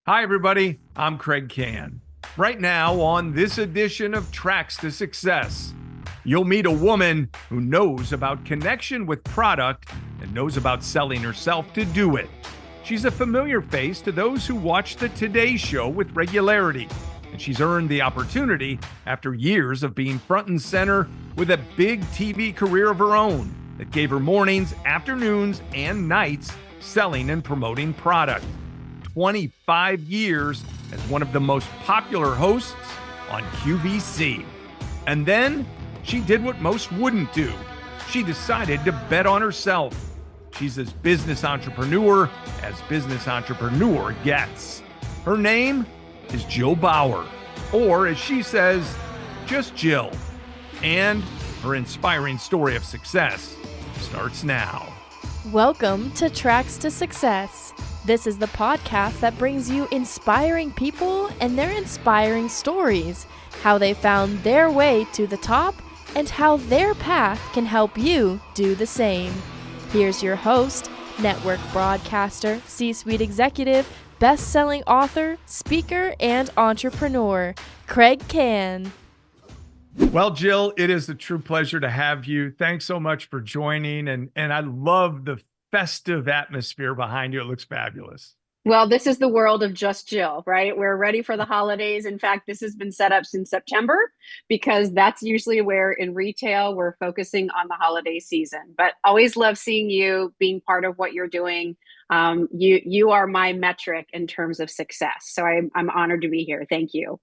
Hi, everybody. I'm Kraig Kann. Right now, on this edition of Tracks to Success, you'll meet a woman who knows about connection with product and knows about selling herself to do it. She's a familiar face to those who watch the Today Show with regularity, and she's earned the opportunity after years of being front and center with a big TV career of her own that gave her mornings, afternoons, and nights selling and promoting product. 25 years as one of the most popular hosts on QVC. And then she did what most wouldn't do. She decided to bet on herself. She's as business entrepreneur gets. Her name is Jill Bauer, or as she says, just Jill. And her inspiring story of success starts now. Welcome to Tracks to Success. This is the podcast that brings you inspiring people and their inspiring stories, how they found their way to the top, and how their path can help you do the same. Here's your host, network broadcaster, C-suite executive, best-selling author, speaker, and entrepreneur, Kraig Kann. Well, Jill, it is a true pleasure to have you. Thanks so much for joining. And I love the festive atmosphere behind you. It looks fabulous. Well, this is the world of just Jill, right? We're ready for the holidays. In fact, this has been set up since September because that's usually where in retail we're focusing on the holiday season. But always love seeing you being part of what you're doing. You are my metric in terms of success. So I'm honored to be here. Thank you.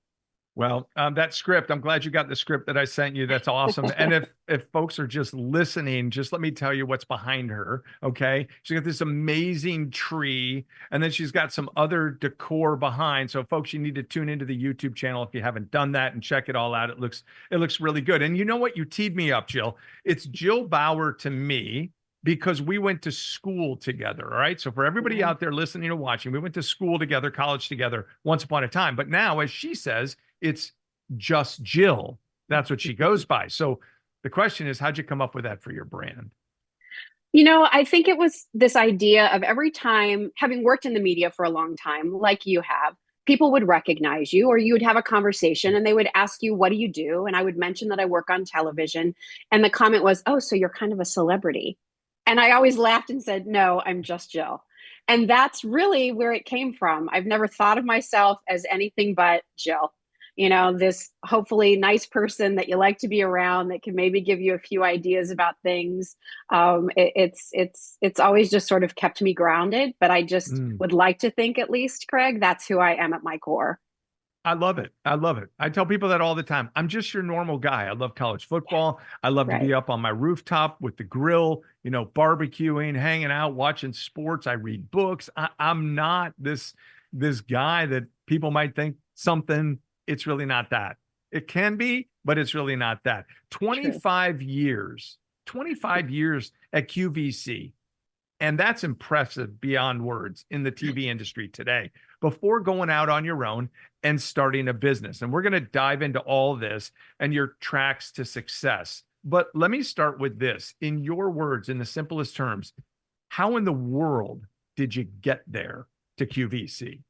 Well, that script, I'm glad you got the script that I sent you. That's awesome. And if folks are just listening, just let me tell you what's behind her, okay? She's got this amazing tree, and then she's got some other decor behind. So folks, you need to tune into the YouTube channel if you haven't done that and check it all out. It looks really good. And you know what? You teed me up, Jill. It's Jill Bauer to me, because we went to school together, all right? So for everybody out there listening and watching, we went to school together, college together, once upon a time. But now, as she says, it's just Jill. That's what she goes by. So the question is, how'd you come up with that for your brand? I think it was this idea of every time, having worked in the media for a long time, like you have, people would recognize you, or you would have a conversation and they would ask you, what do you do? And I would mention that I work on television. And the comment was, oh, so you're kind of a celebrity. And I always laughed and said, no, I'm just Jill. And that's really where it came from. I've never thought of myself as anything but Jill. This hopefully nice person that you like to be around, that can maybe give you a few ideas about things. It's always just sort of kept me grounded, but I just would like to think, at least, Kraig, that's who I am at my core. I love it. I love it. I tell people that all the time. I'm just your normal guy. I love college football. I love to be up on my rooftop with the grill, barbecuing, hanging out, watching sports. I read books. I'm not this guy that people might think something. It's really not that. It can be, but it's really not that. 25 years at QVC. And that's impressive beyond words in the TV industry today, before going out on your own and starting a business. And we're going to dive into all this and your tracks to success. But let me start with this. In your words, in the simplest terms, how in the world did you get there to QVC?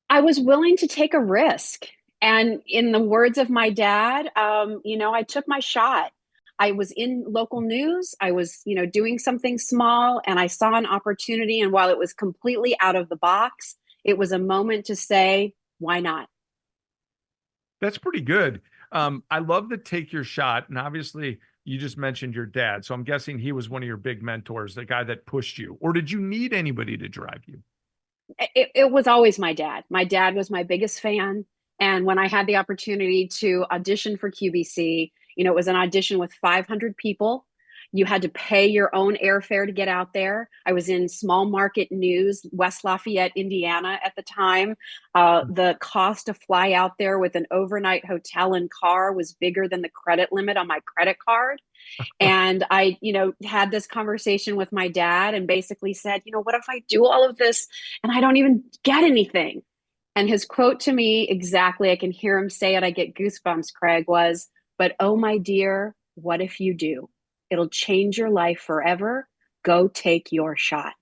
I was willing to take a risk. And in the words of my dad, I took my shot. I was in local news. I was, doing something small, and I saw an opportunity. And while it was completely out of the box, it was a moment to say, why not? That's pretty good. I love to take your shot. And obviously, you just mentioned your dad. So I'm guessing he was one of your big mentors, the guy that pushed you. Or did you need anybody to drive you? It was always my dad. My dad was my biggest fan. And when I had the opportunity to audition for QVC, it was an audition with 500 people. You had to pay your own airfare to get out there. I was in small market news, West Lafayette, Indiana at the time. The cost to fly out there with an overnight hotel and car was bigger than the credit limit on my credit card. And I, had this conversation with my dad and basically said, what if I do all of this and I don't even get anything? And his quote to me, exactly, I can hear him say it, I get goosebumps, Kraig, was, but oh, my dear, what if you do? It'll change your life forever. Go take your shot.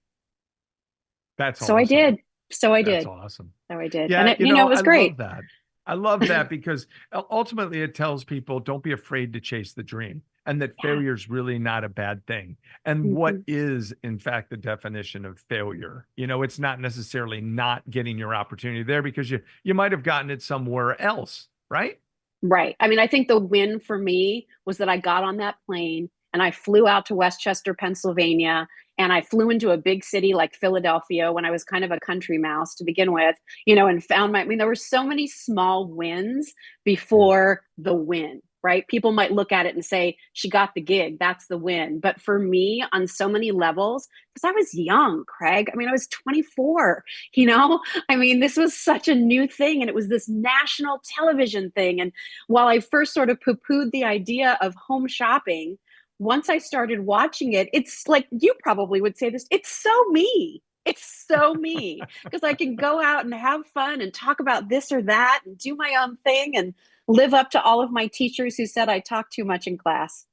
That's So I awesome. did. So I That's did. awesome. So I did. And Yeah, it, it I was love great. that. I love that because ultimately it tells people don't be afraid to chase the dream and that Yeah. failure is really not a bad thing. And what Hmm. is, in fact, the definition of failure? It's not necessarily not getting your opportunity there because you might have gotten it somewhere else, right? Right. I mean, I think the win for me was that I got on that plane and I flew out to Westchester, Pennsylvania, and I flew into a big city like Philadelphia when I was kind of a country mouse to begin with, and found I mean, there were so many small wins Yeah. before the win, right? People might look at it and say, she got the gig, that's the win. But for me, on so many levels, because I was young, Kraig, I mean, I was 24, you know? I mean, this was such a new thing, and it was this national television thing. And while I first sort of poo-pooed the idea of home shopping, once I started watching it, it's like you probably would say this, it's so me. It's so me because I can go out and have fun and talk about this or that and do my own thing and live up to all of my teachers who said I talk too much in class.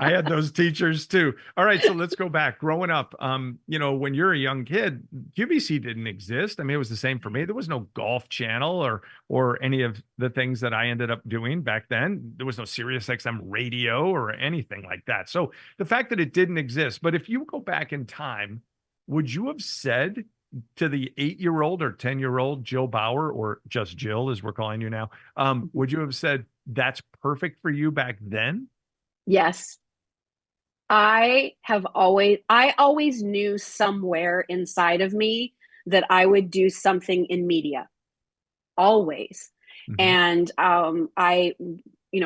I had those teachers too. All right, so let's go back. Growing up, when you're a young kid, QVC didn't exist. I mean, it was the same for me. There was no Golf Channel or any of the things that I ended up doing back then. There was no Sirius XM radio or anything like that. So the fact that it didn't exist, but if you go back in time, would you have said to the 8-year-old or 10-year-old Jill Bauer, or just Jill as we're calling you now, would you have said that's perfect for you back then? Yes. I always knew somewhere inside of me that I would do something in media, always. Mhm. And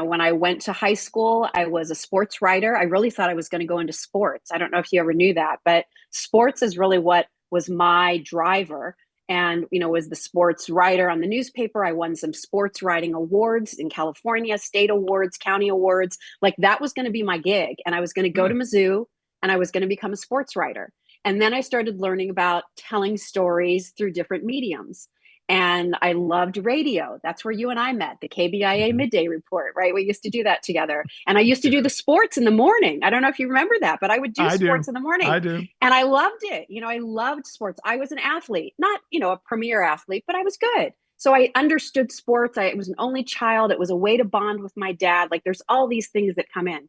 when I went to high school, I was a sports writer. I really thought I was going to go into sports. I don't know if you ever knew that, but sports is really what was my driver. And, was the sports writer on the newspaper. I won some sports writing awards in California, state awards, county awards. Like that was going to be my gig. And I was going to go to Hmm. Mizzou and I was going to become a sports writer. And then I started learning about telling stories through different mediums. And I loved radio. That's where you and I met, the KBIA Mhm. Midday Report, right? We used to do that together. And I used to do the Yes, sports in the morning. I don't know if you remember that, but I would do I do. sports in the morning. I do. And I loved it. I loved sports. I was an athlete, not, a premier athlete, but I was good. So I understood sports. I was an only child. It was a way to bond with my dad. Like there's all these things that come in.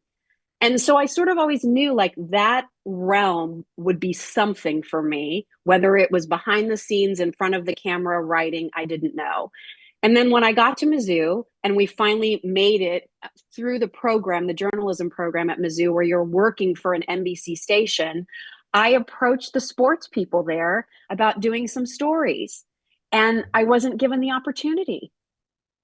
And so I sort of always knew like that realm would be something for me, whether it was behind the scenes in front of the camera writing, I didn't know. And then when I got to Mizzou and we finally made it through the program, the journalism program at Mizzou, where you're working for an NBC station, I approached the sports people there about doing some stories. And I wasn't given the opportunity.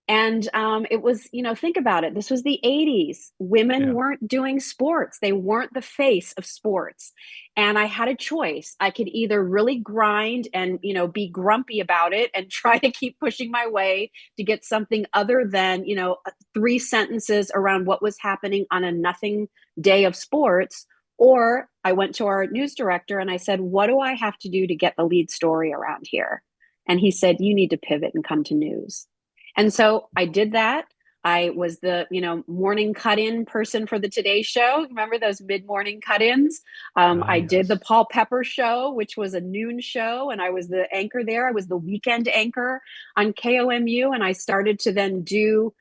And it was, think about it. This was the 80s. Women Yeah. weren't doing sports, they weren't the face of sports. And I had a choice. I could either really grind and, be grumpy about it and try to keep pushing my way to get something other than, 3 sentences around what was happening on a nothing day of sports. Or I went to our news director and I said, what do I have to do to get the lead story around here? And he said, you need to pivot and come to news. And so I did that. I was the, morning cut-in person for the Today Show. Remember those mid-morning cut-ins? Ah, I did the yes. Paul Pepper Show, which was a noon show, and I was the anchor there. I was the weekend anchor on KOMU, and I started to then do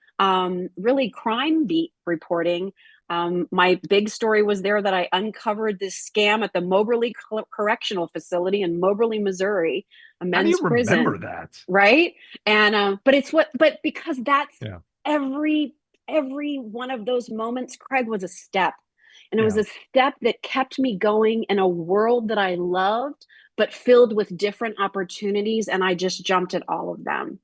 really crime beat reporting. My big story was there that I uncovered this scam at the Moberly Correctional Facility in Moberly, Missouri, a How do you men's remember prison, that? right? And but because that's Yeah. every every one of those moments, Kraig, was a step. And it was Yeah. a step that kept me going in a world that I loved, but filled with different opportunities. And I just jumped at all of them.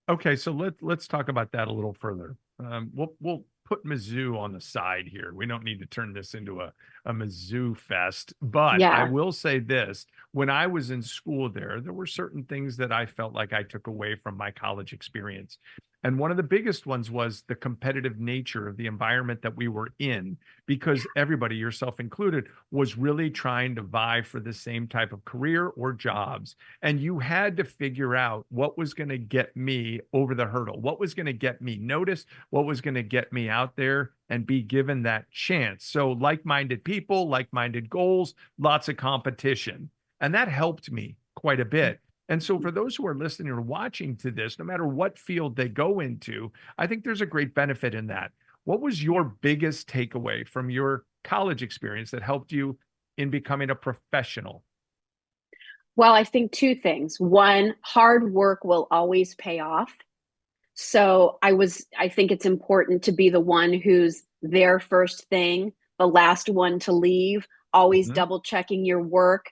Okay, so let's talk about that a little further. We'll put Mizzou on the side here. We don't need to turn this into a Mizzou fest, but I Yeah. will say this: when I was in school there were certain things that I felt like I took away from my college experience. And one of the biggest ones was the competitive nature of the environment that we were in, because everybody, yourself included, was really trying to vie for the same type of career or jobs. And you had to figure out what was going to get me over the hurdle, what was going to get me noticed, what was going to get me out there and be given that chance. So like-minded people, like-minded goals, lots of competition. And that helped me quite a bit. And so for those who are listening or watching to this, no matter what field they go into, I think there's a great benefit in that. What was your biggest takeaway from your college experience that helped you in becoming a professional? Well, I think two things. One, hard work will always pay off. So I think it's important to be the one who's there first thing, the last one to leave, always Mhm. double checking your work,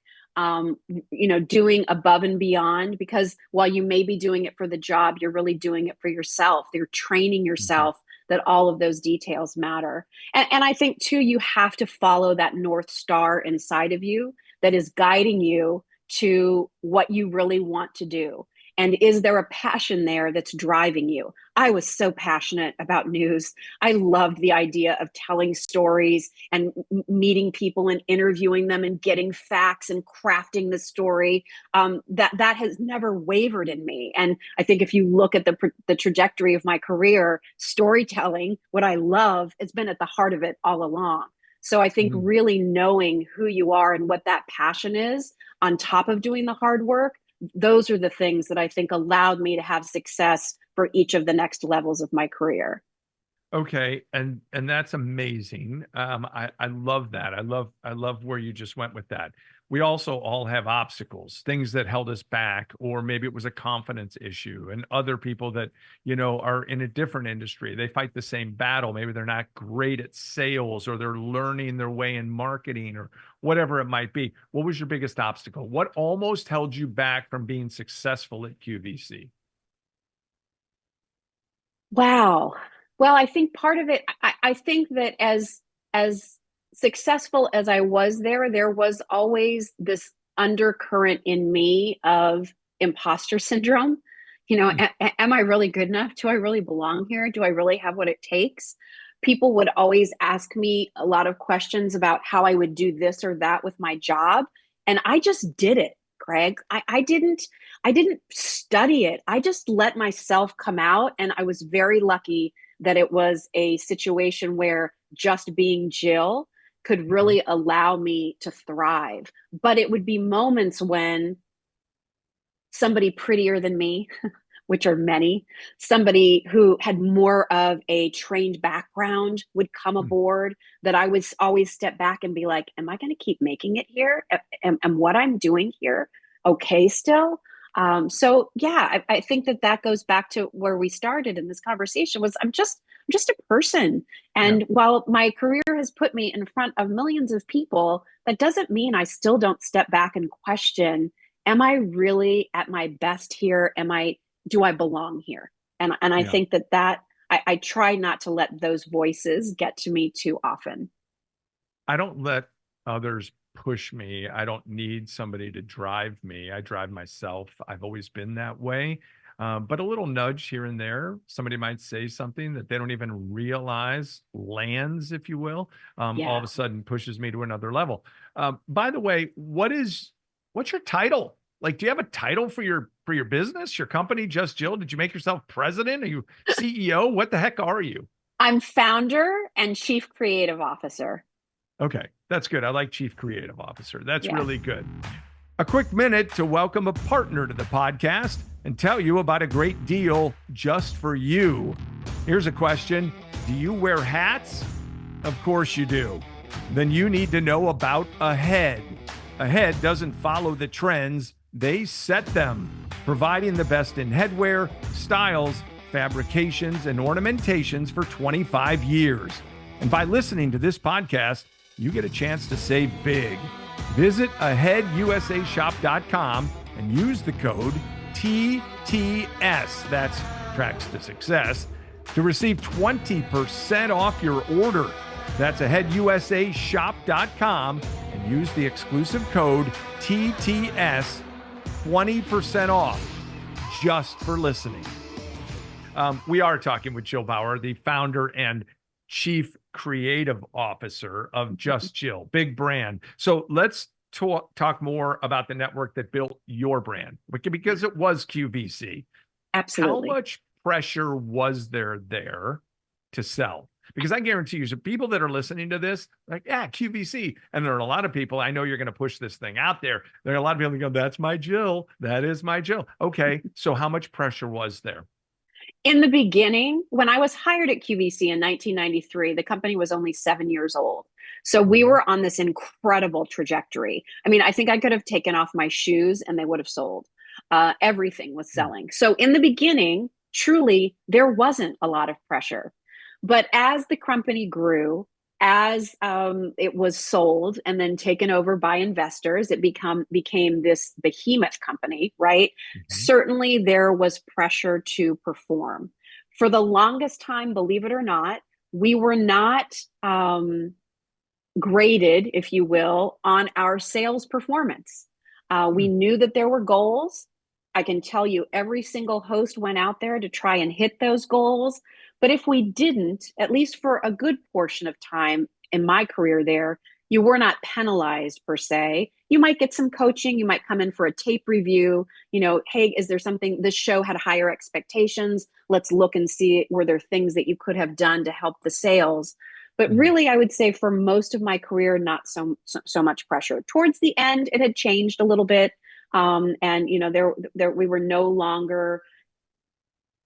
doing above and beyond, because while you may be doing it for the job, you're really doing it for yourself. You're training Mhm. yourself that all of those details matter. And I think too, you have to follow that North Star inside of you that is guiding you to what you really want to do. And is there a passion there that's driving you? I was so passionate about news. I loved the idea of telling stories and meeting people and interviewing them and getting facts and crafting the story. That has never wavered in me. And I think if you look at the trajectory of my career, storytelling, what I love, has been at the heart of it all along. So I think Mm. really knowing who you are and what that passion is, on top of doing the hard work, those are the things that I think allowed me to have success for each of the next levels of my career. Okay, and that's amazing. I love that. I love where you just went with that. We also all have obstacles, things that held us back, or maybe it was a confidence issue, and other people that, are in a different industry. They fight the same battle. Maybe they're not great at sales, or they're learning their way in marketing, or whatever it might be. What was your biggest obstacle? What almost held you back from being successful at QVC? Wow. Well, I think part of it, I think that as successful as I was there was always this undercurrent in me of imposter syndrome. Hmm. Am I really good enough? Do I really belong here? Do I really have what it takes? People would always ask me a lot of questions about how I would do this or that with my job, and I just did it, Kraig. I didn't study it. I just let myself come out. And I was very lucky that it was a situation where just being Jill could Mhm. really allow me to thrive. But it would be moments when somebody prettier than me, which are many, somebody who had more of a trained background would come Hmm. aboard, that I would always step back and be like, am I going to keep making it here? Am what I'm doing here okay still? So yeah, I think that goes back to where we started in this conversation. Was I'm just a person, Yeah. and while my career has put me in front of millions of people, that doesn't mean I still don't step back and question, am I really at my best here? Do I belong here? And I Yeah. think that I try not to let those voices get to me too often. I don't let others push me. I don't need somebody to drive me. I drive myself. I've always been that way. But a little nudge here and there, somebody might say something that they don't even realize lands, if you will, all Yeah. of a sudden pushes me to another level. By the way, what's your title? Like, do you have a title for your business, your company, Just Jill? Did you make yourself president? Are you CEO? What the heck are you? I'm founder and chief creative officer. Okay, that's good. I like Chief Creative Officer. That's Yeah. really good. A quick minute to welcome a partner to the podcast and tell you about a great deal just for you. Here's a question. Do you wear hats? Of course you do. Then you need to know about Ahead. Ahead doesn't follow the trends, they set them, providing the best in headwear, styles, fabrications, and ornamentations for 25 years. And by listening to this podcast, you get a chance to save big. Visit aheadusashop.com and use the code TTS, that's Tracks to Success, to receive 20% off your order. That's aheadusashop.com and use the exclusive code TTS, 20% off, just for listening. We are talking with Jill Bauer, the founder and chief creative officer of Just Jill, big brand. So let's talk more about the network that built your brand, because it was QVC. How Absolutely. much pressure was there to sell? Because I guarantee you, so people that are listening to this, like, yeah, QVC. And there are a lot of people, I know you're going to push this thing out there. There are a lot of people that go, that's my Jill. That is my Jill. Okay. So how much pressure was there? In the beginning, when I was hired at QVC in 1993, the company was only 7 years old. So we Mhm. were on this incredible trajectory. I mean, I think I could have taken off my shoes and they would have sold. Everything was selling. So in the beginning, truly, there wasn't a lot of pressure. But as the company grew, as it was sold and then taken over by investors, it became this behemoth company, right? Mhm. Certainly there was pressure to perform. For the longest time, believe it or not, we were not graded, if you will, on our sales performance. We Hmm. knew that there were goals. I can tell you every single host went out there to try and hit those goals. But if we didn't, at least for a good portion of time in my career there, you were not penalized per se. You might get some coaching. You might come in for a tape review. You know, hey, is there something, this show had higher expectations? Let's look and see, were there things that you could have done to help the sales? But Hmm. really, I would say for most of my career, not so much pressure. Towards the end, it had changed a little bit, and you know, there we were no longer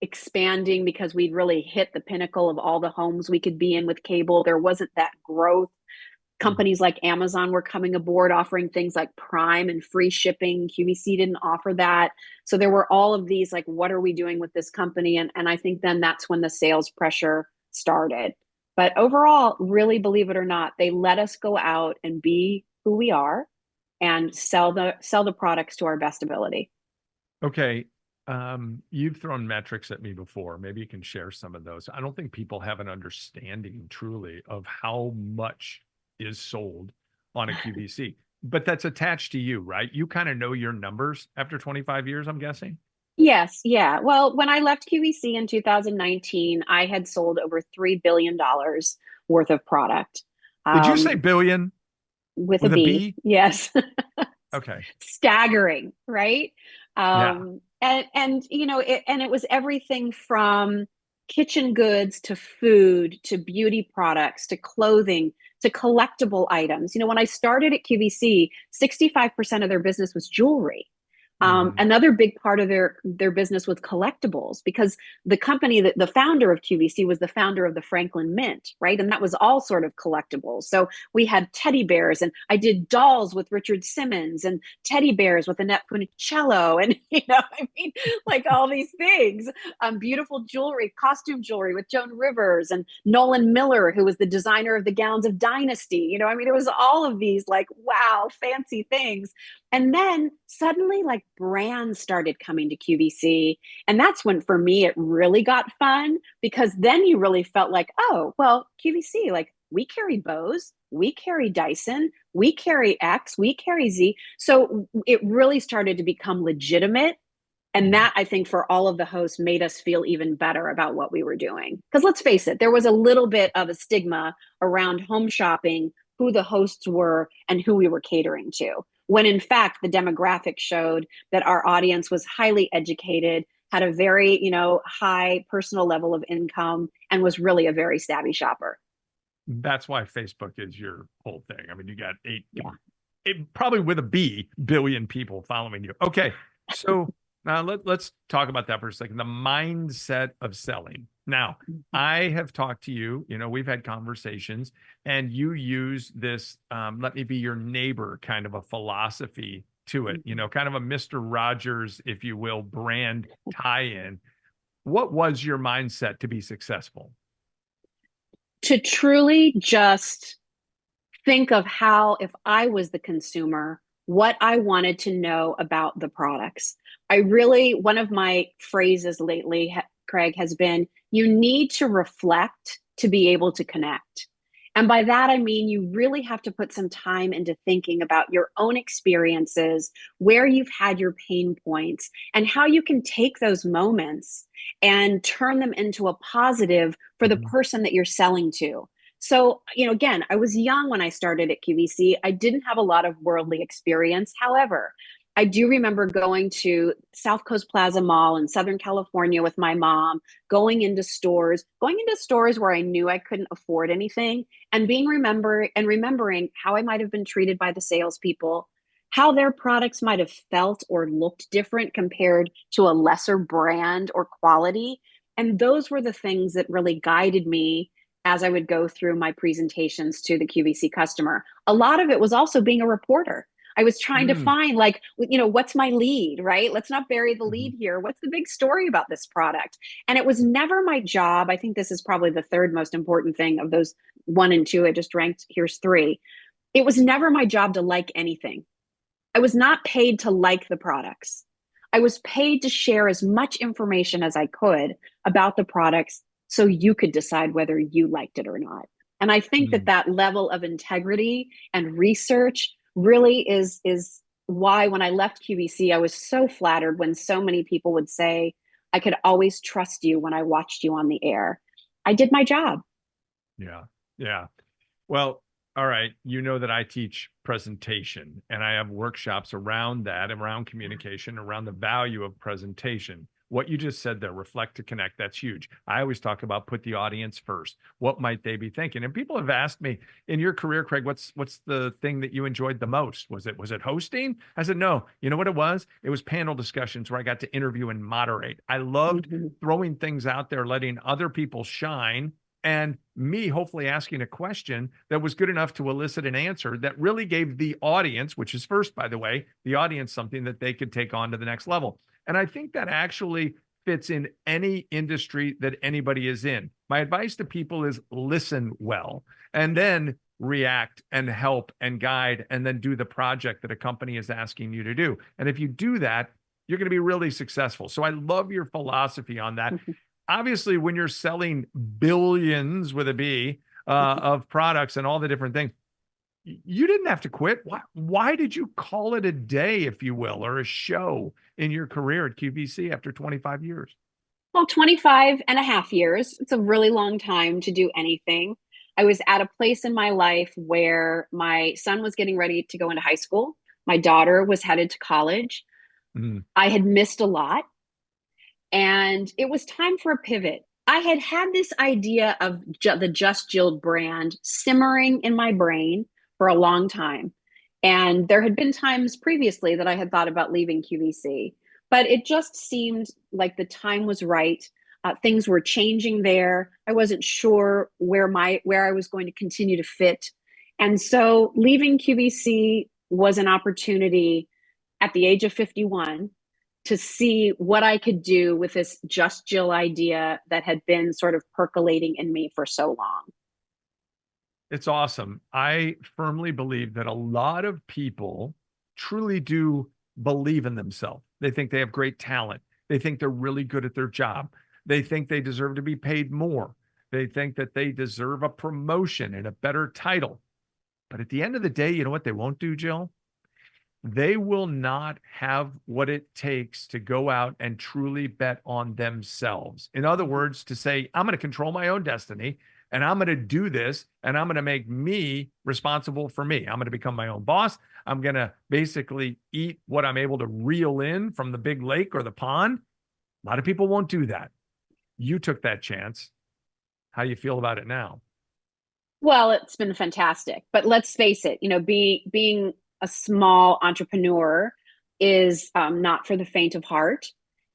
expanding because we'd really hit the pinnacle of all the homes we could be in with cable. There wasn't that growth. Hmm. Companies like Amazon were coming aboard offering things like Prime and free shipping. QVC didn't offer that. So there were all of these, like, what are we doing with this company? And I think then that's when the sales pressure started. But overall, really, believe it or not, they let us go out and be who we are and sell the products to our best ability. Okay. You've thrown metrics at me before. Maybe you can share some of those. I don't think people have an understanding truly of how much is sold on a QVC, but that's attached to you, right? You kind of know your numbers after 25 years, I'm guessing. Yes, yeah. Well, when I left QVC in 2019, I had sold over $3 billion worth of product, Did you say um, billion with a with a B. B? Yes. Okay. Staggering, right? Yeah. And you know, it was everything from kitchen goods to food to beauty products to clothing to collectible items. You know, when I started at QVC, 65% of their business was jewelry. Mhm. Another big part of their business was collectibles, because the company, that the founder of QVC was the founder of the Franklin Mint, right? And that was all sort of collectibles. So we had teddy bears, and I did dolls with Richard Simmons, and teddy bears with Annette Funicello, and you know, I mean, like all these things. Beautiful jewelry, costume jewelry with Joan Rivers and Nolan Miller, who was the designer of the gowns of Dynasty. You know, I mean, it was all of these like wow, fancy things. And then suddenly, like, brands started coming to QVC. And that's when, for me, it really got fun, because then you really felt like, oh, well, QVC, like, we carry Bose, we carry Dyson, we carry X, we carry Z. So it really started to become legitimate. And Mhm. that, I think, for all of the hosts, made us feel even better about what we were doing. Because let's face it, there was a little bit of a stigma around home shopping, who the hosts were, and who we were catering to. When in fact, the demographic showed that our audience was highly educated, had a very, you know, high personal level of income, and was really a very savvy shopper. That's why Facebook is your whole thing. I mean, you got Yeah. probably with a B, billion people following you. Okay. So now let's talk about that for a second. The mindset of selling. Now, I have talked to you, you know, we've had conversations, and you use this let me be your neighbor kind of a philosophy to it, you know, kind of a Mr. Rogers, if you will, brand tie-in. What was your mindset to be successful? To truly just think of how, if I was the consumer, what I wanted to know about the products. I really, one of my phrases lately, Kraig, has been, you need to reflect to be able to connect. And by that, I mean, you really have to put some time into thinking about your own experiences, where you've had your pain points, and how you can take those moments and turn them into a positive for the Mhm. person that you're selling to. So, you know, again, I was young when I started at QVC. I didn't have a lot of worldly experience. However, I do remember going to South Coast Plaza Mall in Southern California with my mom, going into stores where I knew I couldn't afford anything, and remembering how I might have been treated by the salespeople, how their products might have felt or looked different compared to a lesser brand or quality. And those were the things that really guided me as I would go through my presentations to the QVC customer. A lot of it was also being a reporter. I was trying to Mm, find, like, what's my lead, right? Let's not bury the mhm. lead here. What's the big story about this product? And it was never my job. I think this is probably the third most important thing of those one and two. I just ranked, here's three. It was never my job to like anything. I was not paid to like the products. I was paid to share as much information as I could about the products so you could decide whether you liked it or not. And I think that Mm. that level of integrity and research really is why when I left QVC, I was so flattered when so many people would say, I could always trust you when I watched you on the air. I did my job. Yeah. Yeah. Well, all right. You know that I teach presentation and I have workshops around that, around communication, around the value of presentation. What you just said there, reflect to connect, that's huge. I always talk about put the audience first. What might they be thinking? And people have asked me in your career, Kraig, what's the thing that you enjoyed the most? Was it hosting? I said, no. You know what it was? It was panel discussions where I got to interview and moderate. I loved Mhm. throwing things out there, letting other people shine and me hopefully asking a question that was good enough to elicit an answer that really gave the audience, which is first, by the way, the audience something that they could take on to the next level. And I think that actually fits in any industry that anybody is in. My advice to people is listen well and then react and help and guide and then do the project that a company is asking you to do. And if you do that, you're going to be really successful. So I love your philosophy on that. Obviously, when you're selling billions with a B of products and all the different things, you didn't have to quit. Why did you call it a day, if you will, or a show in your career at QVC after 25 years? Well, 25 and a half years. It's a really long time to do anything. I was at a place in my life where my son was getting ready to go into high school. My daughter was headed to college. Mm, I had missed a lot, and it was time for a pivot. I had had this idea of the Just Jill brand simmering in my brain for a long time. And there had been times previously that I had thought about leaving QVC, but it just seemed like the time was right. Things were changing there. I wasn't sure where I was going to continue to fit. And so leaving QVC was an opportunity at the age of 51 to see what I could do with this Just Jill idea that had been sort of percolating in me for so long. it's awesome. I firmly believe that a lot of people truly do believe in themselves. They think they have great talent. They think they're really good at their job. They think they deserve to be paid more. They think that they deserve a promotion and a better title. But at the end of the day, you know what they won't do, Jill? They will not have what it takes to go out and truly bet on themselves. In other words, to say, I'm going to control my own destiny and I'm going to do this and I'm going to make me responsible for me. I'm going to become my own boss. I'm going to basically eat what I'm able to reel in from the big lake or the pond. A lot of people won't do that. You took that chance. How do you feel about it now? Well, it's been fantastic, but let's face it, being a small entrepreneur is not for the faint of heart.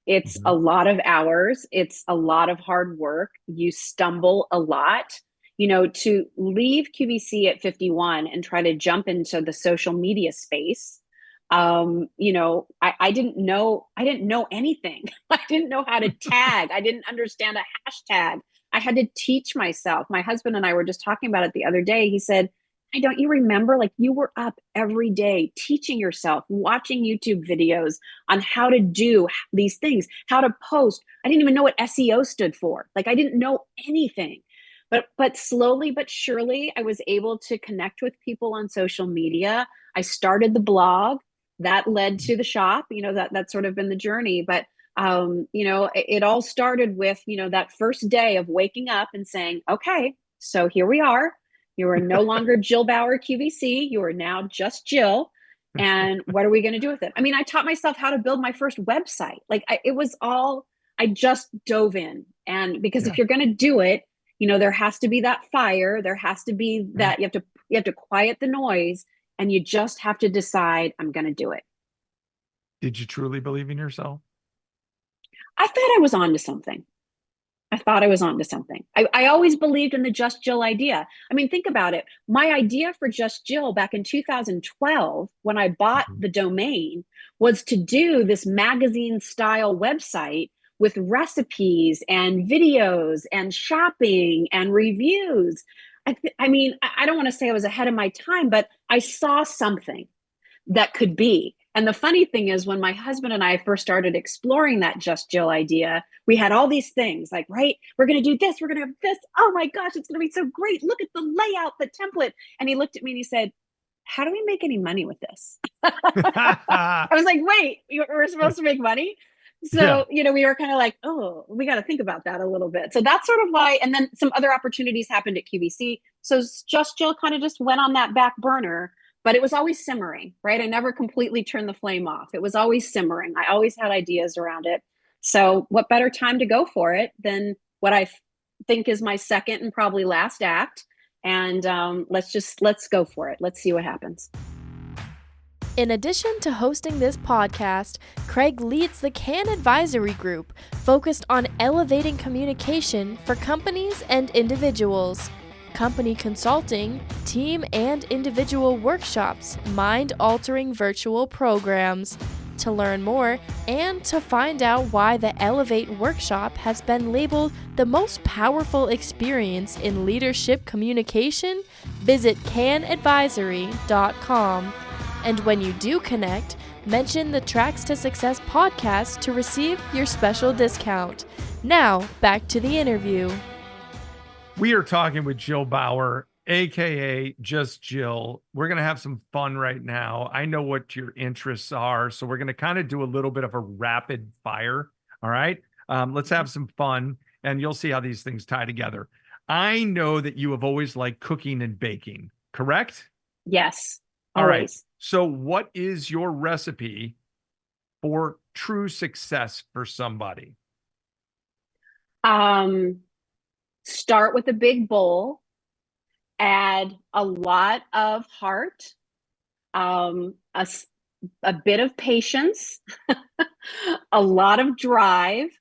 It's a Mhm. lot of hours. It's a lot of hard work. You stumble a lot. To leave QVC at 51 and try to jump into the social media space. I didn't know anything. I didn't know how to tag. I didn't understand a hashtag. I had to teach myself. My husband and I were just talking about it the other day. He said, "Hey, don't you remember? Like, you were up every day teaching yourself, watching YouTube videos on how to do these things, how to post." I didn't even know what SEO stood for. Like, I didn't know anything. But slowly but surely, I was able to connect with people on social media. I started the blog that led to the shop. That's sort of been the journey. But it all started with, that first day of waking up and saying, okay, so here we are. You are no longer Jill Bauer QVC. You are now just Jill. And what are we going to do with it? I mean, I taught myself how to build my first website. I just dove in. And because if you're going to do it, there has to be that fire. There has to be that you have to quiet the noise, and you just have to decide, I'm going to do it. Did you truly believe in yourself? I thought I was on to something. I always believed in the Just Jill idea. I mean, think about it. My idea for Just Jill back in 2012, when I bought the domain, was to do this magazine style website with recipes and videos and shopping and reviews. I mean, I don't want to say I was ahead of my time, but I saw something that could be. And the funny thing is, when my husband and I first started exploring that Just Jill idea, we had all these things like, right, we're going to do this, we're going to have this. Oh my gosh, it's going to be so great. Look at the layout, the template. And he looked at me and he said, how do we make any money with this? I was like, wait, we're supposed to make money? So, we were kind of like, oh, we got to think about that a little bit. So that's sort of why. And then some other opportunities happened at QVC. So Just Jill kind of just went on that back burner. But it was always simmering, right? I never completely turned the flame off. It was always simmering. I always had ideas around it. So what better time to go for it than what I think is my second and probably last act. And let's go for it. Let's see what happens. In addition to hosting this podcast, Kraig leads the Kann Advisory Group, focused on elevating communication for companies and individuals. Company consulting, team and individual workshops, mind-altering virtual programs. To learn more and to find out why the Elevate workshop has been labeled the most powerful experience in leadership communication, visit cannadvisory.com. And when you do connect, mention the Tracks to Success podcast to receive your special discount. Now, back to the interview. We are talking with Jill Bauer, aka Just Jill. We're going to have some fun right now. I know what your interests are, so we're going to kind of do a little bit of a rapid fire. All right. Let's have some fun, and you'll see how these things tie together. I know that you have always liked cooking and baking, correct? Yes. All always. right. So what is your recipe for true success for somebody? Start with a big bowl, add a lot of heart, a bit of patience, a lot of drive,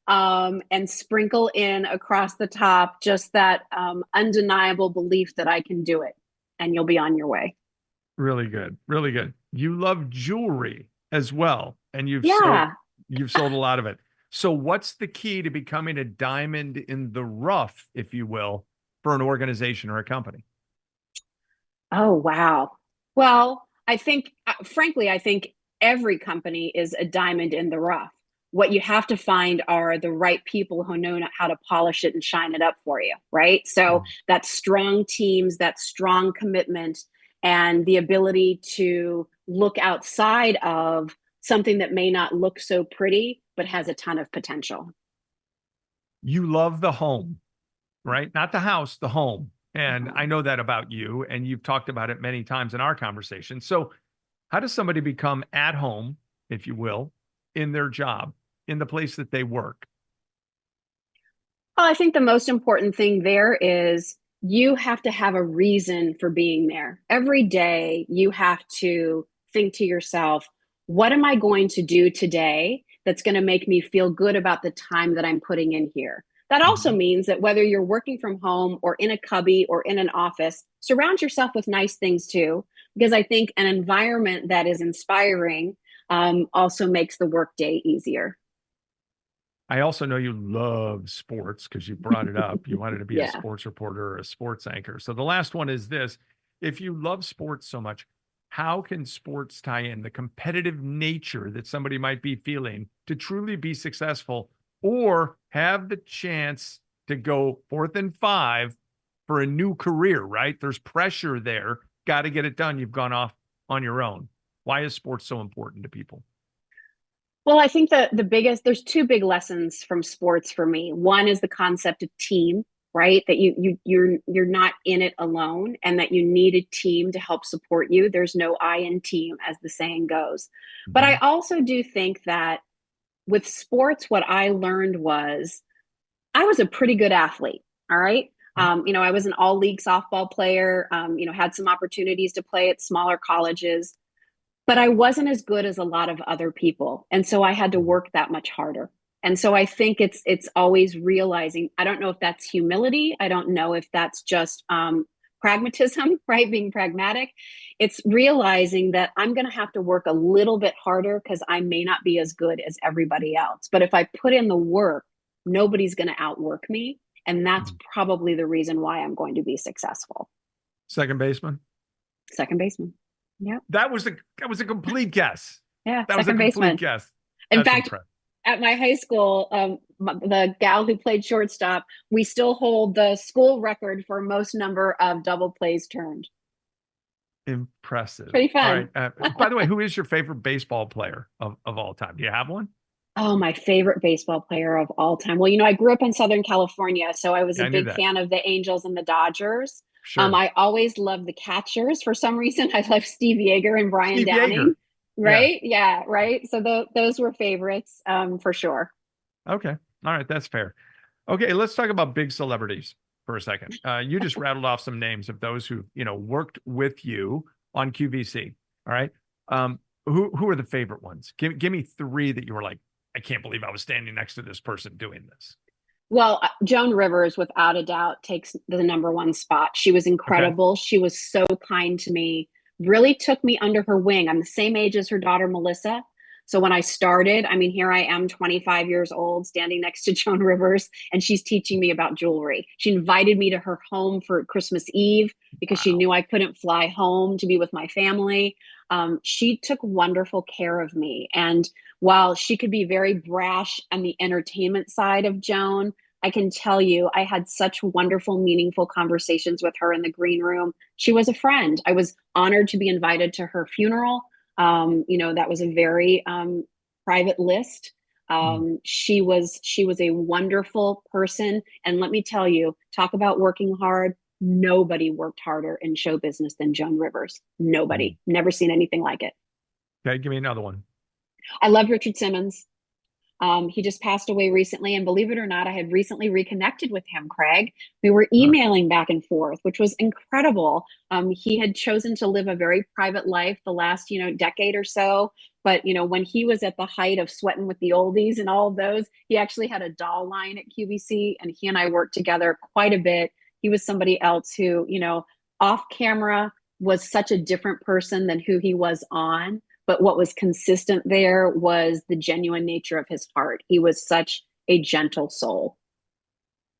and sprinkle in across the top just that undeniable belief that I can do it, and you'll be on your way. Really good. Really good. You love jewelry as well, and you've sold a lot of it. So what's the key to becoming a diamond in the rough, if you will, for an organization or a company? Oh, wow. Well, I think, frankly, I think every company is a diamond in the rough. What you have to find are the right people who know how to polish it and shine it up for you, right? So that's strong teams, that strong commitment, and the ability to look outside of something that may not look so pretty, but has a ton of potential. You love the home, right? Not the house, the home. And I know that about you, and you've talked about it many times in our conversation. So how does somebody become at home, if you will, in their job, in the place that they work? Well, I think the most important thing there is you have to have a reason for being there. Every day, you have to think to yourself, what am I going to do today that's going to make me feel good about the time that I'm putting in here? That also means that whether you're working from home or in a cubby or in an office, surround yourself with nice things too, because I think an environment that is inspiring also makes the workday easier. I also know you love sports because you brought it up. You wanted to be a sports reporter or a sports anchor. So the last one is this. If you love sports so much, how can sports tie in the competitive nature that somebody might be feeling to truly be successful or have the chance to go 4th and 5 for a new career, right? There's pressure there. Got to get it done. You've gone off on your own. Why is sports so important to people? Well, I think that there's two big lessons from sports for me. One is the concept of team. right? That you're not in it alone, and that you need a team to help support you. There's no I in team, as the saying goes. But I Mhm. also do think that with sports, what I learned was I was a pretty good athlete. All right. Okay. I was an all league softball player, had some opportunities to play at smaller colleges, but I wasn't as good as a lot of other people. And so I had to Mhm. work that much harder. And so I think it's always realizing, I don't know if that's humility. I don't know if that's just pragmatism, right? Being pragmatic. It's realizing that I'm going to have to work a little bit harder because I may not be as good as everybody else. But if I put in the work, nobody's going to outwork me. And that's Mhm. probably the reason why I'm going to be successful. Second baseman. Second baseman. Yep. That was a complete guess. Yeah. That was a Second complete baseman. guess. In That's fact, impressive. at my high school, the gal who played shortstop, we still hold the school record for most number of double plays turned. Impressive. Pretty All fun. right. By the way, who is your favorite baseball player of all time? Do you have one? Oh, my favorite baseball player of all time. Well, I grew up in Southern California, so I was Yeah, a I knew big that. fan of the Angels and the Dodgers. Sure. I always loved the catchers for some reason. I loved Steve Yeager and Brian Steve Downing. Yeager. Yeah. Right? Yeah, right. So those were favorites for sure. Okay. All right. That's fair. Okay. Let's talk about big celebrities for a second. You just rattled off some names of those who, worked with you on QVC. All right. Who are the favorite ones? Give me three that you were like, I can't believe I was standing next to this person doing this. Well, Joan Rivers, without a doubt, takes the number one spot. She was Okay. incredible. She was so kind to me, really took me under her wing. I'm the same age as her daughter, Melissa. So when I started, I mean, here I am, 25 years old, standing next to Joan Rivers, and she's teaching me about jewelry. She invited me to her home for Christmas Eve because she Wow. knew I couldn't fly home to be with my family. She took wonderful care of me. And while she could be very brash on the entertainment side of Joan, I can tell you, I had such wonderful, meaningful conversations with her in the green room. She was a friend. I was honored to be invited to her funeral. That was a very private list. Mm. She was a wonderful person, and let me tell you, talk about working hard. Nobody worked harder in show business than Joan Rivers. Mm. Nobody. Never seen anything like it. Okay. Give me another one. I loved Richard Simmons. He just passed away recently, and believe it or not, I had recently reconnected with him, Kraig. We were Huh. emailing back and forth, which was incredible. He had chosen to live a very private life the last, decade or so. But when he was at the height of sweating with the oldies and all of those, he actually had a doll line at QVC, and he and I worked together quite a bit. He was somebody else who, off camera was such a different person than who he was on, but what was consistent there was the genuine nature of his heart. He was such a gentle soul.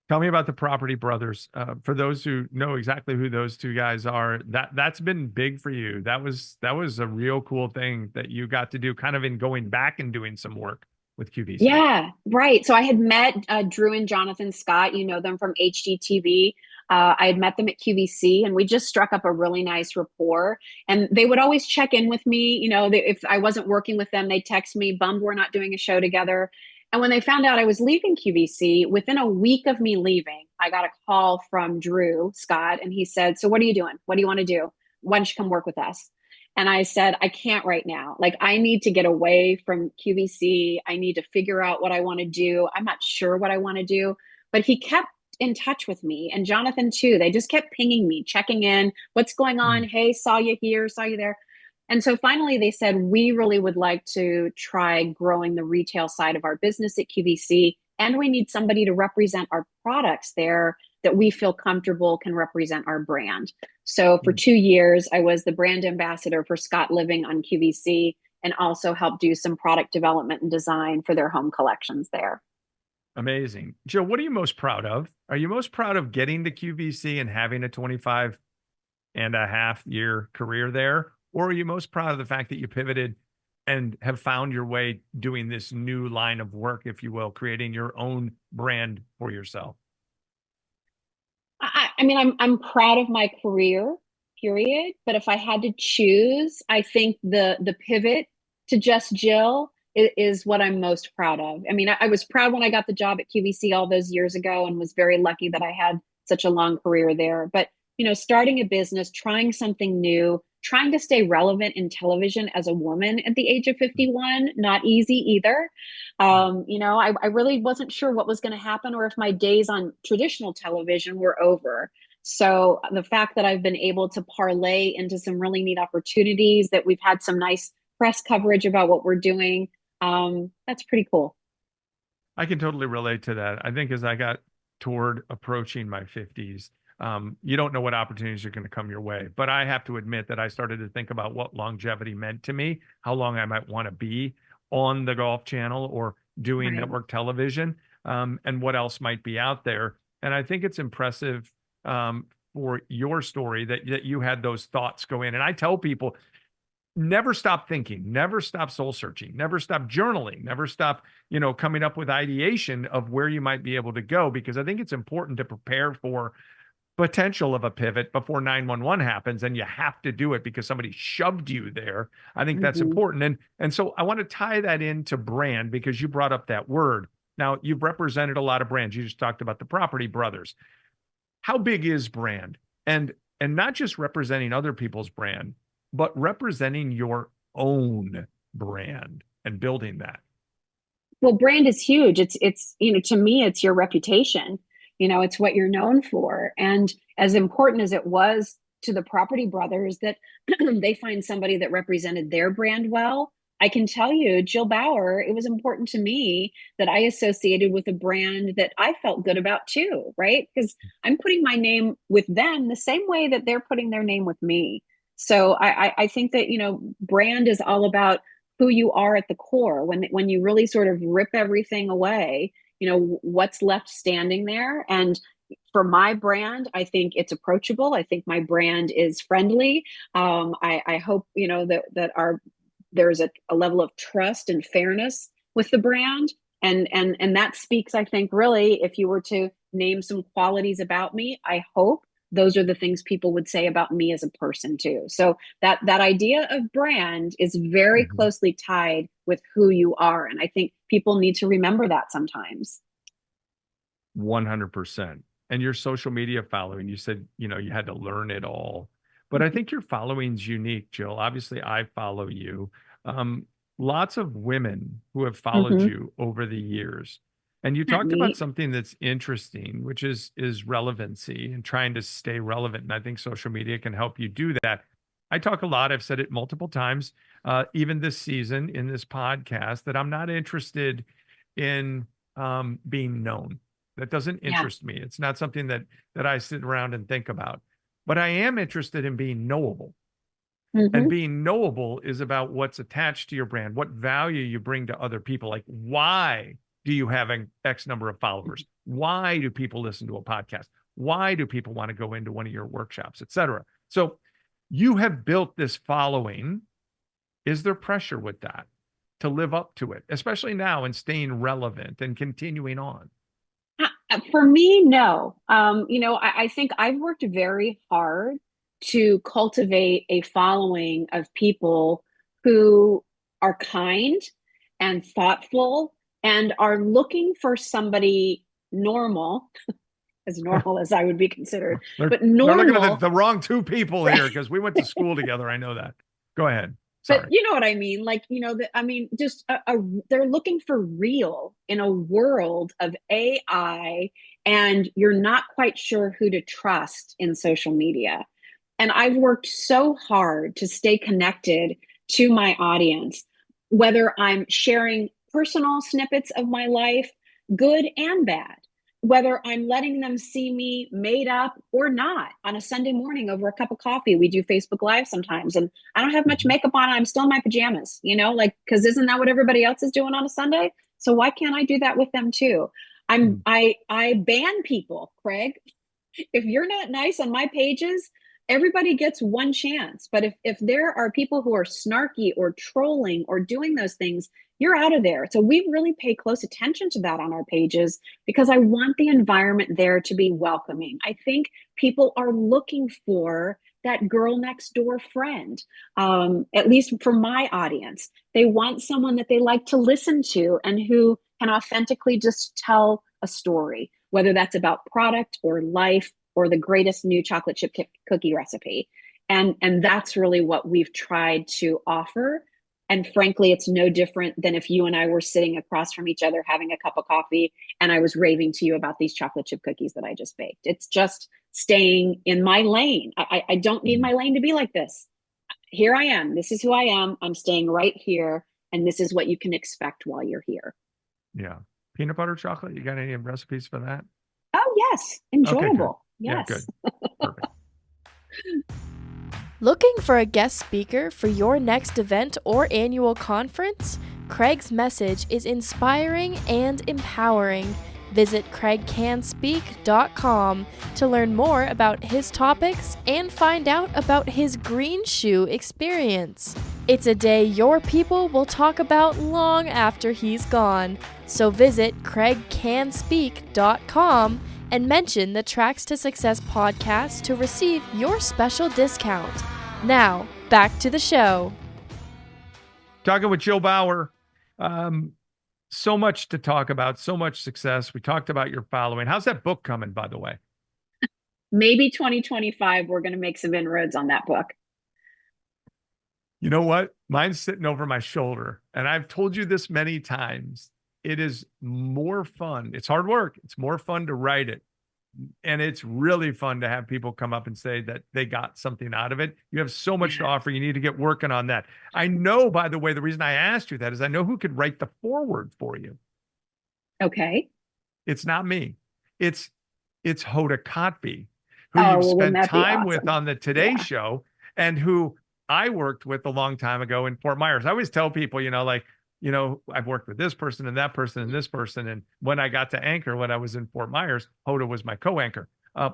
Tell me about the Property Brothers. For those who know exactly who those two guys are, that's been big for you. That was a real cool thing that you got to do, kind of in going back and doing some work with QVC. Yeah, right. So I had met Drew and Jonathan Scott. You know them from HGTV. I had met them at QVC, and we just struck up a really nice rapport. And they would always check in with me. If I wasn't working with them, they'd text me, bummed we're not doing a show together. And when they found out I was leaving QVC, within a week of me leaving, I got a call from Drew Scott, and he said, "So what are you doing? What do you want to do? Why don't you come work with us?" And I said, I can't right now. Like, I need to get away from QVC. I need to figure out what I want to do. I'm not sure what I want to do. But he kept in touch with me, and Jonathan too. They just kept pinging me, checking in. What's going on? Mm. Hey, saw you here, saw you there. And so finally they said, we really would like to try growing the retail side of our business at QVC. And we need somebody to represent our products there that we feel comfortable can represent our brand. So for Mm. 2 years, I was the brand ambassador for Scott Living on QVC, and also helped do some product development and design for their home collections there. Amazing. Jill, what are you most proud of? Are you most proud of getting to QVC and having a 25.5 year career there? Or are you most proud of the fact that you pivoted and have found your way doing this new line of work, if you will, creating your own brand for yourself? I mean, I'm proud of my career, period. But if I had to choose, I think the pivot to Just Jill is what I'm most proud of. I mean, I was proud when I got the job at QVC all those years ago and was very lucky that I had such a long career there. But, starting a business, trying something new, trying to stay relevant in television as a woman at the age of 51, not easy either. I really wasn't sure what was going to happen or if my days on traditional television were over. So the fact that I've been able to parlay into some really neat opportunities, that we've had some nice press coverage about what we're doing, that's pretty cool. I can totally relate to that. I think as I got toward approaching my 50s, you don't know what opportunities are going to come your way. But I have to admit that I started to think about what longevity meant to me, how long I might want to be on the Golf Channel or doing Right. network television, and what else might be out there. And I think it's impressive, for your story that you had those thoughts go in. And I tell people, never stop thinking, never stop soul searching, never stop journaling, never stop, coming up with ideation of where you might be able to go, because I think it's important to prepare for potential of a pivot before 911 happens and you have to do it because somebody shoved you there. I think that's Mm-hmm. important. And so I want to tie that into brand because you brought up that word. Now, you've represented a lot of brands. You just talked about the Property Brothers. How big is brand? And not just representing other people's brand, but representing your own brand and building that. Well, brand is huge. It's to me, it's your reputation. It's what you're known for. And as important as it was to the Property Brothers that they find somebody that represented their brand well, I can tell you, Jill Bauer, it was important to me that I associated with a brand that I felt good about too, right? Because I'm putting my name with them the same way that they're putting their name with me. So I think that, brand is all about who you are at the core. When you really sort of rip everything away, what's left standing there. And for my brand, I think it's approachable. I think my brand is friendly. I hope that there's a level of trust and fairness with the brand. And that speaks, I think, really, if you were to name some qualities about me, I hope those are the things people would say about me as a person too. So that idea of brand is very Mhm. closely tied with who you are. And I think people need to remember that sometimes. 100%. And your social media following, you said, you had to learn it all. But I think your following's unique, Jill. Obviously, I follow you. Lots of women who have followed Mm-hmm. you over the years. And you Not talked about neat. something that's interesting, which is relevancy and trying to stay relevant. And I think social media can help you do that. I talk a lot, I've said it multiple times, even this season in this podcast, that I'm not interested in being known. That doesn't Yeah. interest me. It's not something that I sit around and think about. But I am interested in being knowable. And Mm-hmm. being knowable is about what's attached to your brand, what value you bring to other people. Like, why do you have an X number of followers? Why do people listen to a podcast? Why do people want to go into one of your workshops, et cetera? So you have built this following. Is there pressure with that to live up to it, especially now and staying relevant and continuing on? For me, no. I think I've worked very hard to cultivate a following of people who are kind and thoughtful and are looking for somebody normal, as normal as I would be considered, They're but they're looking at normal. the wrong two people here because we went to school together. I know that. Go ahead. But Sorry. you know what I mean? Like, just they're looking for real in a world of AI, and you're not quite sure who to trust in social media. And I've worked so hard to stay connected to my audience, whether I'm sharing personal snippets of my life, good and bad, whether I'm letting them see me made up or not on a Sunday morning over a cup of coffee. We do Facebook Live sometimes, and I don't have much Mhm. makeup on. I'm still in my pajamas, like, because isn't that what everybody else is doing on a Sunday? So why can't I do that with them too? Mm. I ban people, Kraig. If you're not nice on my pages, everybody gets one chance. But if there are people who are snarky or trolling or doing those things, you're out of there. So we really pay close attention to that on our pages because I want the environment there to be welcoming. I think people are looking for that girl next door friend. At least for my audience, they want someone that they like to listen to and who can authentically just tell a story, whether that's about product or life or the greatest new chocolate chip cookie recipe. And that's really what we've tried to offer. And frankly, it's no different than if you and I were sitting across from each other having a cup of coffee and I was raving to you about these chocolate chip cookies that I just baked. It's just staying in my lane. I don't need my lane to be like this. Here I am. This is who I am. I'm staying right here. And this is what you can expect while you're here. Yeah. Peanut butter chocolate. You got any recipes for that? Oh, yes. Enjoyable. Okay, yes. Yeah, good. Perfect. Looking for a guest speaker for your next event or annual conference? Kraig's message is inspiring and empowering. Visit kraigcanspeak.com to learn more about his topics and find out about his green shoe experience. It's a day your people will talk about long after he's gone. So visit kraigcanspeak.com and mention the Tracks to Success podcast to receive your special discount. Now, back to the show. Talking with Jill Bauer. So much to talk about, so much success. We talked about your following. How's that book coming, by the way? Maybe 2025, we're going to make some inroads on that book. You know what? Mine's sitting over my shoulder. And I've told you this many times. It is more fun. It's hard work. It's more fun to write it. And it's really fun to have people come up and say that they got something out of it. You have so much to offer. You need to get working on that. I know, by the way, the reason I asked you that is I know who could write the foreword for you. Okay. It's not me. It's Hoda Kotb, who you've spent time with on the Today Show and who I worked with a long time ago in Fort Myers. I always tell people, I've worked with this person and that person and this person. And when I got to anchor, when I was in Fort Myers, Hoda was my co-anchor.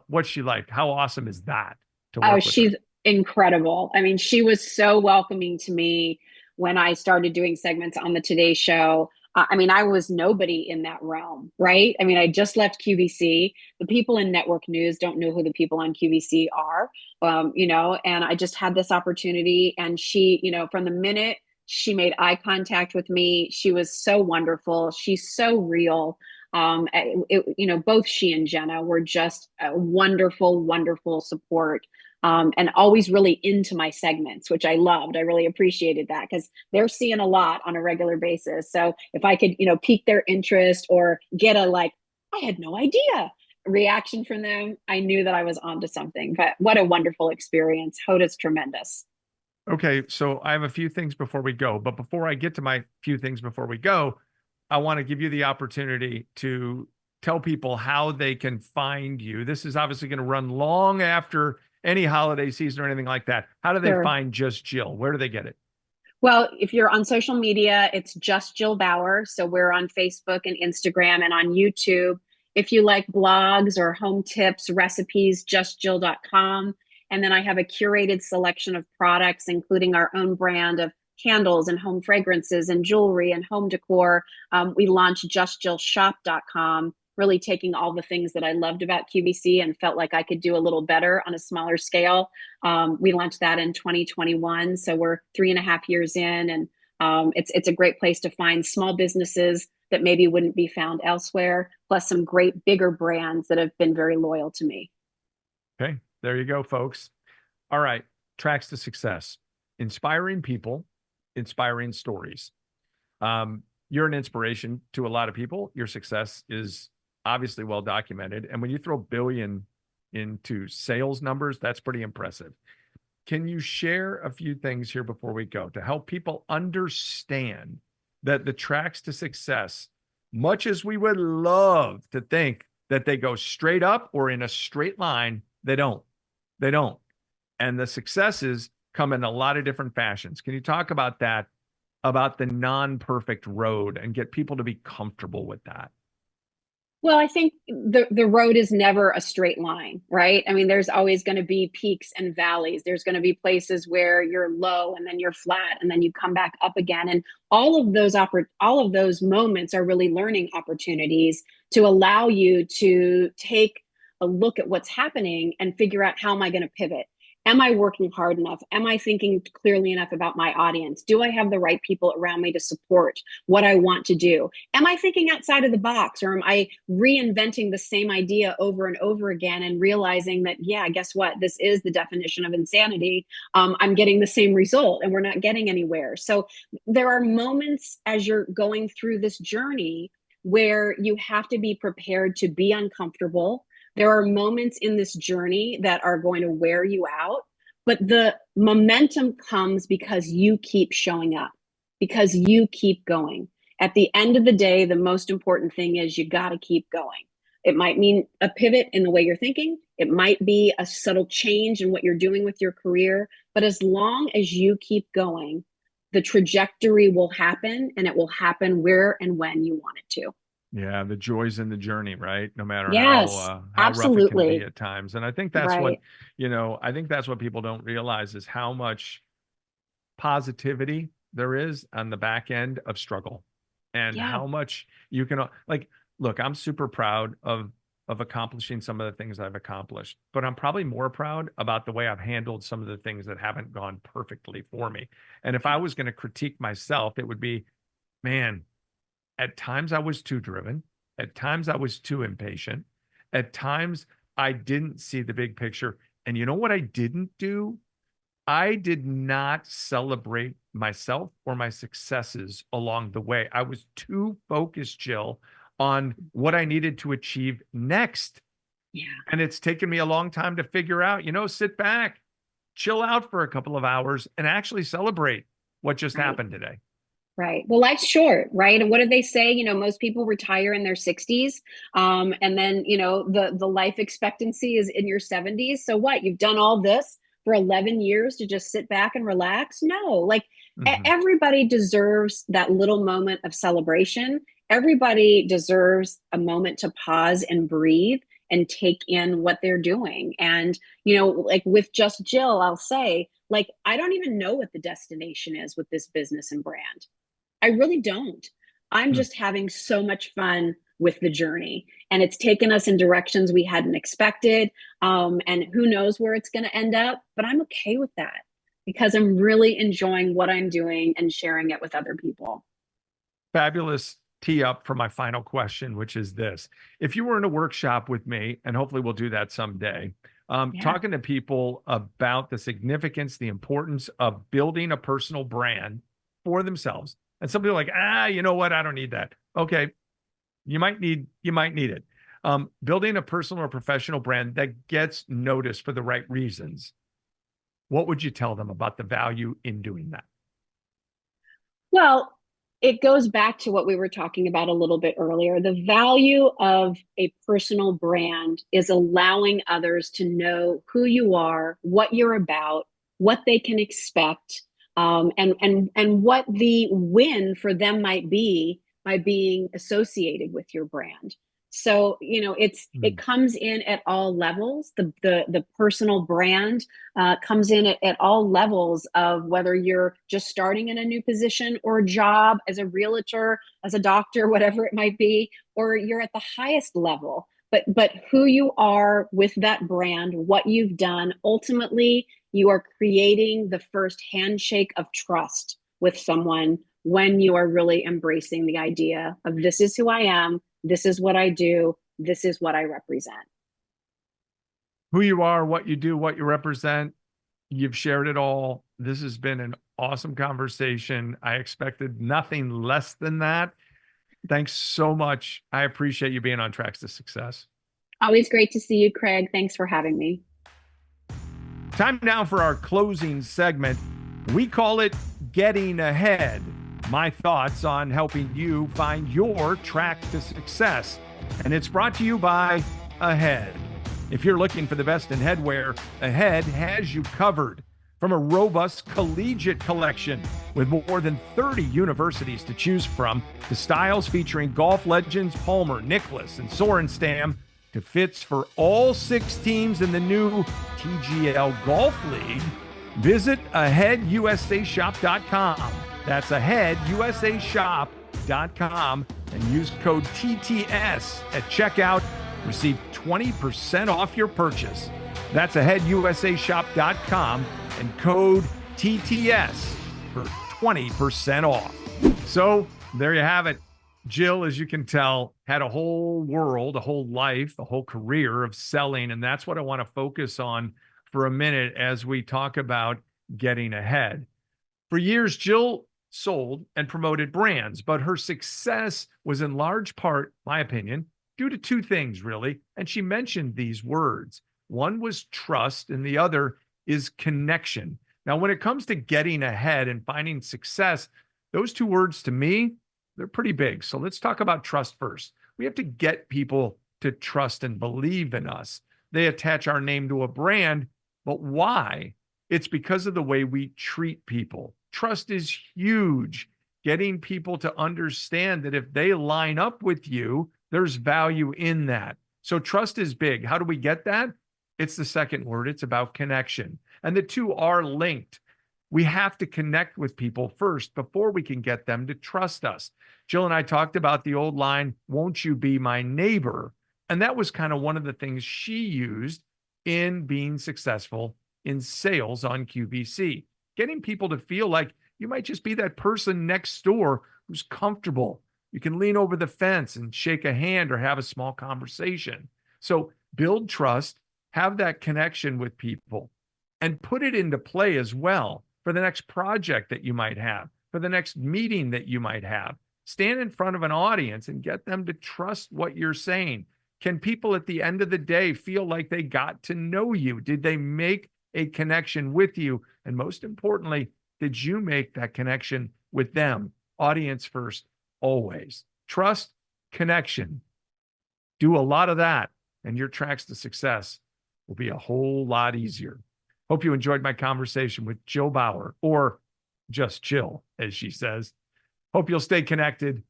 What's she like? How awesome is that to work with she's her? Incredible. I mean, she was so welcoming to me when I started doing segments on the Today Show. I was nobody in that realm, right? I mean, I just left QVC. The people in network news don't know who the people on QVC are, and I just had this opportunity. And she, from the minute she made eye contact with me, she was so wonderful. She's so real. Both she and Jenna were just a wonderful, wonderful support. And always really into my segments, which I loved. I really appreciated that because they're seeing a lot on a regular basis. So if I could, pique their interest or get I had no idea reaction from them, I knew that I was onto something. But what a wonderful experience. Hoda's tremendous. Okay, so I have a few things before we go. But before I get to my few things before we go, I want to give you the opportunity to tell people how they can find you. This is obviously going to run long after any holiday season or anything like that. How do they find Just Jill? Where do they get it? Well, if you're on social media, it's Just Jill Bauer. So we're on Facebook and Instagram and on YouTube. If you like blogs or home tips, recipes, justjill.com. And then I have a curated selection of products, including our own brand of candles and home fragrances and jewelry and home decor. We launched justjillshop.com, really taking all the things that I loved about QVC and felt like I could do a little better on a smaller scale. We launched that in 2021. So we're 3.5 years in, and it's a great place to find small businesses that maybe wouldn't be found elsewhere, plus some great bigger brands that have been very loyal to me. Okay, there you go, folks. All right, Tracks to Success. Inspiring people, inspiring stories. You're an inspiration to a lot of people. Your success is obviously well documented. And when you throw billion into sales numbers, that's pretty impressive. Can you share a few things here before we go to help people understand that the Tracks to Success, much as we would love to think that they go straight up or in a straight line, they don't. They don't. And the successes come in a lot of different fashions. Can you talk about that, about the non-perfect road, and get people to be comfortable with that? Well, I think the road is never a straight line, right? I mean, there's always going to be peaks and valleys. There's going to be places where you're low and then you're flat and then you come back up again. And all of those moments are really learning opportunities to allow you to take a look at what's happening and figure out, how am I going to pivot? Am I working hard enough? Am I thinking clearly enough about my audience? Do I have the right people around me to support what I want to do? Am I thinking outside of the box, or am I reinventing the same idea over and over again and realizing that, yeah, guess what? This is the definition of insanity. I'm getting the same result and we're not getting anywhere. So there are moments as you're going through this journey where you have to be prepared to be uncomfortable. There are moments in this journey that are going to wear you out, but the momentum comes because you keep showing up, because you keep going. At the end of the day, the most important thing is you got to keep going. It might mean a pivot in the way you're thinking. It might be a subtle change in what you're doing with your career. But as long as you keep going, the trajectory will happen, and it will happen where and when you want it to. Yeah, the joys in the journey, right? No matter Yes, how rough it can absolutely. be at times. And I think that's what, Right. I think that's what people don't realize is how much positivity there is on the back end of struggle, and Yeah. how much you can, like, look, I'm super proud of accomplishing some of the things I've accomplished, but I'm probably more proud about the way I've handled some of the things that haven't gone perfectly for me. And if I was going to critique myself, it would be, man, at times I was too driven. At times I was too impatient. At times I didn't see the big picture. And you know what I didn't do? I did not celebrate myself or my successes along the way. I was too focused, Jill, on what I needed to achieve next. Yeah. And it's taken me a long time to figure out, sit back, chill out for a couple of hours, and actually celebrate what just Right. happened today. Right. Well, life's short, right? And what do they say? Most people retire in their 60s. And then, the life expectancy is in your 70s. So what? You've done all this for 11 years to just sit back and relax? No, like everybody deserves that little moment of celebration. Everybody deserves a moment to pause and breathe and take in what they're doing. And, like with Just Jill, I'll say, like, I don't even know what the destination is with this business and brand. I really don't. I'm just having so much fun with the journey, and it's taken us in directions we hadn't expected. And who knows where it's going to end up, but I'm okay with that because I'm really enjoying what I'm doing and sharing it with other people. Fabulous tee up for my final question, which is this. If you were in a workshop with me, and hopefully we'll do that someday, talking to people about the significance, the importance of building a personal brand for themselves. And some people are like, you know what? I don't need that. Okay. You might need it. Building a personal or professional brand that gets noticed for the right reasons. What would you tell them about the value in doing that? Well, it goes back to what we were talking about a little bit earlier. The value of a personal brand is allowing others to know who you are, what you're about, what they can expect, and what the win for them might be by being associated with your brand. So, it comes in at all levels. The personal brand comes in at all levels of whether you're just starting in a new position or job as a realtor, as a doctor, whatever it might be, or you're at the highest level. But who you are with that brand, what you've done, ultimately, you are creating the first handshake of trust with someone when you are really embracing the idea of this is who I am, this is what I do, this is what I represent. Who you are, what you do, what you represent. You've shared it all. This has been an awesome conversation. I expected nothing less than that. Thanks so much. I appreciate you being on Tracks to Success. Always great to see you, Kraig. Thanks for having me. Time now for our closing segment. We call it Getting Ahead. My thoughts on helping you find your track to success. And it's brought to you by Ahead. If you're looking for the best in headwear, Ahead has you covered. From a robust collegiate collection with more than 30 universities to choose from, to styles featuring golf legends Palmer, Nicklaus, and Sorenstam, to fits for all 6 teams in the new TGL Golf League, visit AheadUSAShop.com. That's AheadUSAShop.com and use code TTS at checkout. Receive 20% off your purchase. That's aheadusashop.com and code TTS for 20% off. So there you have it. Jill, as you can tell, had a whole world, a whole life, a whole career of selling. And that's what I want to focus on for a minute as we talk about getting ahead. For years, Jill sold and promoted brands, but her success was in large part, my opinion, due to two things, really. And she mentioned these words. One was trust, and the other is connection. Now, when it comes to getting ahead and finding success, those two words to me, they're pretty big. So let's talk about trust first. We have to get people to trust and believe in us. They attach our name to a brand, but why? It's because of the way we treat people. Trust is huge. Getting people to understand that if they line up with you, there's value in that. So trust is big. How do we get that? It's the second word. It's about connection. And the two are linked. We have to connect with people first before we can get them to trust us. Jill and I talked about the old line, "Won't you be my neighbor?" And that was kind of one of the things she used in being successful in sales on QVC. Getting people to feel like you might just be that person next door who's comfortable. You can lean over the fence and shake a hand or have a small conversation. So build trust, have that connection with people, and put it into play as well for the next project that you might have, for the next meeting that you might have. Stand in front of an audience and get them to trust what you're saying. Can people at the end of the day feel like they got to know you? Did they make a connection with you? And most importantly, did you make that connection with them? Audience first, always. Trust, connection. Do a lot of that, and your tracks to success will be a whole lot easier. Hope you enjoyed my conversation with Jill Bauer, or just Jill, as she says. Hope you'll stay connected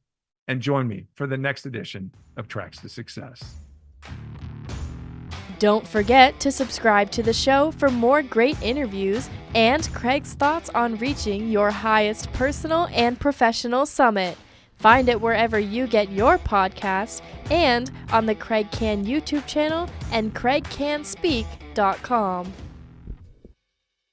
and join me for the next edition of Tracks to Success. Don't forget to subscribe to the show for more great interviews and Kraig's thoughts on reaching your highest personal and professional summit. Find it wherever you get your podcast and on the Kraig Kann YouTube channel and kraigcanspeak.com.